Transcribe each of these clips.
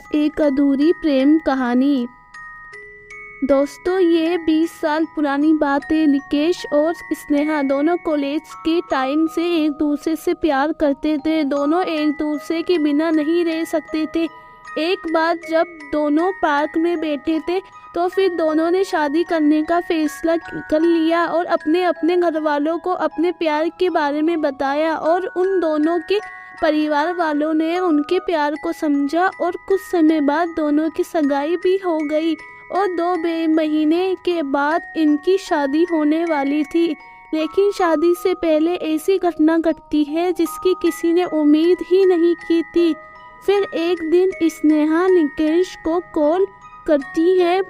एक अधूरी प्रेम कहानी। दोस्तों, ये 20 साल पुरानी बात है। निकेश और स्नेहा दोनों कॉलेज के टाइम से एक दूसरे से प्यार करते थे। दोनों एक दूसरे के बिना नहीं रह सकते थे। एक बार जब दोनों पार्क में बैठे थे तो फिर दोनों ने शादी करने का फैसला कर लिया और अपने अपने घर वालों को अपने प्यार के बारे में बताया और उन दोनों के परिवार वालों ने उनके प्यार को समझा और कुछ समय बाद दोनों की सगाई भी हो गई और 2 महीने के बाद इनकी शादी होने वाली थी। लेकिन शादी से पहले ऐसी घटना घटती है जिसकी किसी ने उम्मीद ही नहीं की थी। फिर एक दिन स्नेहा निकेश को कॉल करती है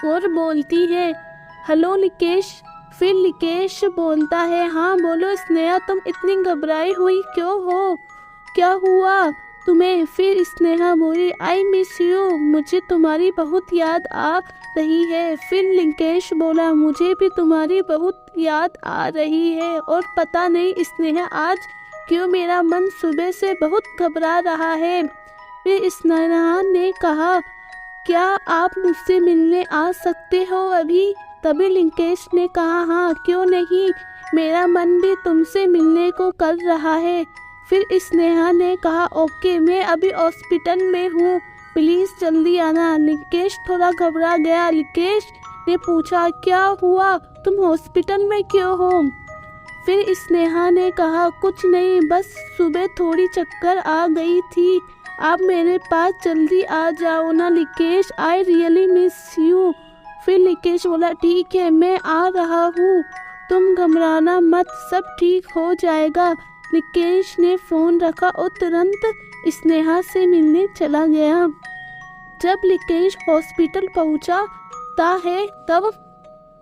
और बोलती है, हेलो निकेश। फिर निकेश बोलता है, हाँ बोलो स्नेहा, तुम इतनी घबराई हुई क्यों हो, क्या हुआ तुम्हें? फिर स्नेहा बोली, आई मिस यू, मुझे तुम्हारी बहुत याद आ रही है। फिर निकेश बोला, मुझे भी तुम्हारी बहुत याद आ रही है और पता नहीं स्नेहा आज क्यों मेरा मन सुबह से बहुत घबरा रहा है। फिर स्नेहा ने कहा, क्या आप मुझसे मिलने आ सकते हो अभी? तभी निकेश ने कहा, हाँ क्यों नहीं, मेरा मन भी तुमसे मिलने को कर रहा है। फिर स्नेहा ने कहा, ओके, मैं अभी हॉस्पिटल में हूँ, प्लीज़ जल्दी आना। निकेश थोड़ा घबरा गया। निकेश ने पूछा, क्या हुआ, तुम हॉस्पिटल में क्यों हो? फिर स्नेहा ने कहा, कुछ नहीं, बस सुबह थोड़ी चक्कर आ गई थी। आप मेरे पास जल्दी आ जाओ ना Nikesh, I really miss you. फिर निकेश बोला, ठीक है, मैं आ रहा हूँ, तुम घबराना मत, सब ठीक हो जाएगा। निकेश ने फ़ोन रखा और तुरंत स्नेहा से मिलने चला गया। जब निकेश हॉस्पिटल पहुँचा है तब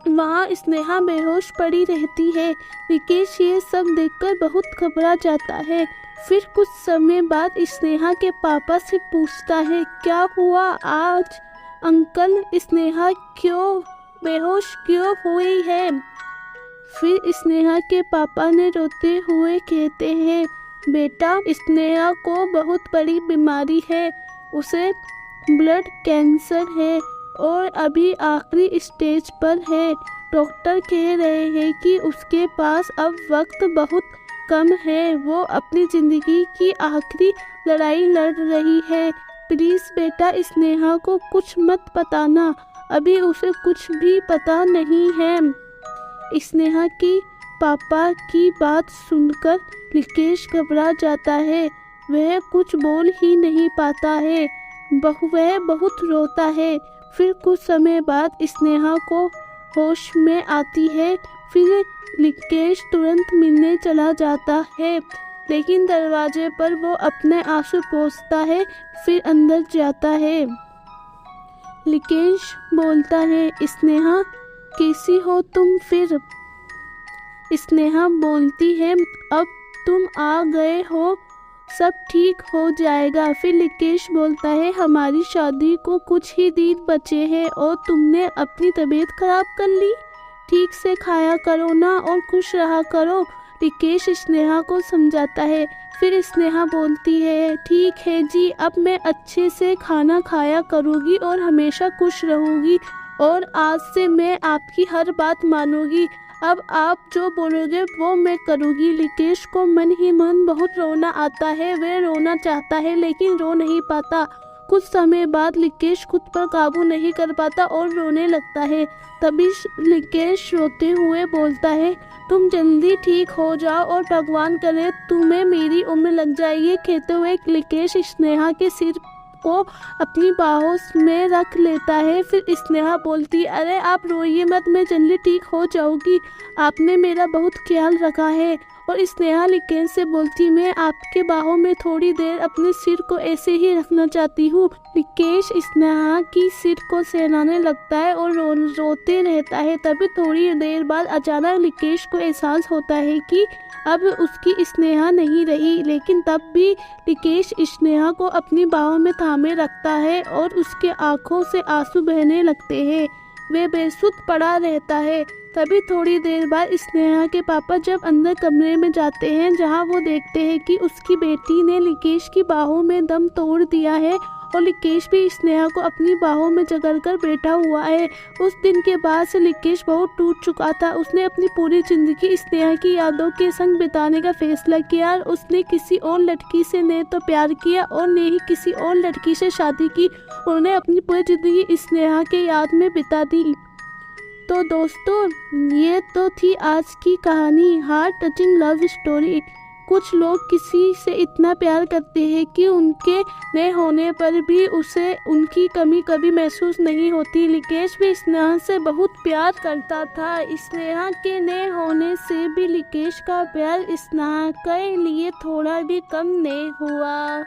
वहाँ स्नेहा बेहोश पड़ी रहती है। निकेश ये सब देखकर बहुत घबरा जाता है। फिर कुछ समय बाद स्नेहा के पापा से पूछता है, क्या हुआ आज अंकल, स्नेहा क्यों बेहोश क्यों हुई है? फिर स्नेहा के पापा ने रोते हुए कहते हैं, बेटा स्नेहा को बहुत बड़ी बीमारी है, उसे ब्लड कैंसर है और अभी आखिरी स्टेज पर है। डॉक्टर कह रहे हैं कि उसके पास अब वक्त बहुत कम है, वो अपनी ज़िंदगी की आखिरी लड़ाई लड़ रही है। प्लीज़ बेटा स्नेहा को कुछ मत बताना, अभी उसे कुछ भी पता नहीं है। स्नेहा की पापा की बात सुनकर निकेश घबरा जाता है। वह कुछ बोल ही नहीं पाता है, वह बहुत रोता है। फिर कुछ समय बाद स्नेहा को होश में आती है। फिर निकेश तुरंत मिलने चला जाता है, लेकिन दरवाजे पर वो अपने आंसू पोंछता है, फिर अंदर जाता है। निकेश बोलता है, स्नेहा कैसी हो तुम? फिर स्नेहा बोलती है, अब तुम आ गए हो, सब ठीक हो जाएगा। फिर निकेश बोलता है, हमारी शादी को कुछ ही दिन बचे हैं और तुमने अपनी तबीयत खराब कर ली, ठीक से खाया करो ना और खुश रहा करो। निकेश स्नेहा को समझाता है। फिर स्नेहा बोलती है, ठीक है जी, अब मैं अच्छे से खाना खाया करूँगी और हमेशा खुश रहूँगी और आज से मैं आपकी हर बात मानूंगी। अब आप जो बोलोगे वो मैं करूँगी। निकेश को मन ही मन बहुत रोना आता है। वह रोना चाहता है लेकिन रो नहीं पाता। कुछ समय बाद निकेश खुद पर काबू नहीं कर पाता और रोने लगता है। तभी निकेश रोते हुए बोलता है, तुम जल्दी ठीक हो जाओ और भगवान करे तुम्हें मेरी उम्र लग जाए। ये कहते हुए निकेश स्नेहा के सिर को अपनी बाहों में रख लेता है। फिर स्नेहा बोलती, अरे आप रोइए मत, मैं जल्दी ठीक हो जाऊंगी, आपने मेरा बहुत ख्याल रखा है। और स्नेहा निकेश से बोलती, मैं आपके बाहों में थोड़ी देर अपने सिर को ऐसे ही रखना चाहती हूँ। निकेश स्नेहा की सिर को सहलाने लगता है और रोते रहता है। तभी थोड़ी देर बाद अचानक निकेश को एहसास होता है कि अब उसकी स्नेहा नहीं रही, लेकिन तब भी निकेश स्नेहा को अपनी बाहों में थामे रखता है और उसके आंखों से आंसू बहने लगते हैं। वह बेसुध पड़ा रहता है। तभी थोड़ी देर बाद स्नेहा के पापा जब अंदर कमरे में जाते हैं जहां वो देखते हैं कि उसकी बेटी ने लिकेश की बाहों में दम तोड़ दिया है और लिकेश भी स्नेहा को अपनी बाहों में जकड़कर बैठा हुआ है। उस दिन के बाद से लिकेश बहुत टूट चुका था। उसने अपनी पूरी जिंदगी स्नेहा की यादों के संग बिताने का फैसला किया और उसने किसी और लड़की से न तो प्यार किया और न ही किसी और लड़की से शादी की। उन्होंने अपनी पूरी जिंदगी स्नेहा के याद में बिता दी। तो दोस्तों, ये तो थी आज की कहानी, हार्ट टचिंग लव स्टोरी। कुछ लोग किसी से इतना प्यार करते हैं कि उनके न होने पर भी उसे उनकी कमी कभी महसूस नहीं होती। लिकेश भी स्नेहा से बहुत प्यार करता था। स्नेहा के न होने से भी लिकेश का प्यार स्नेहा के लिए थोड़ा भी कम नहीं हुआ।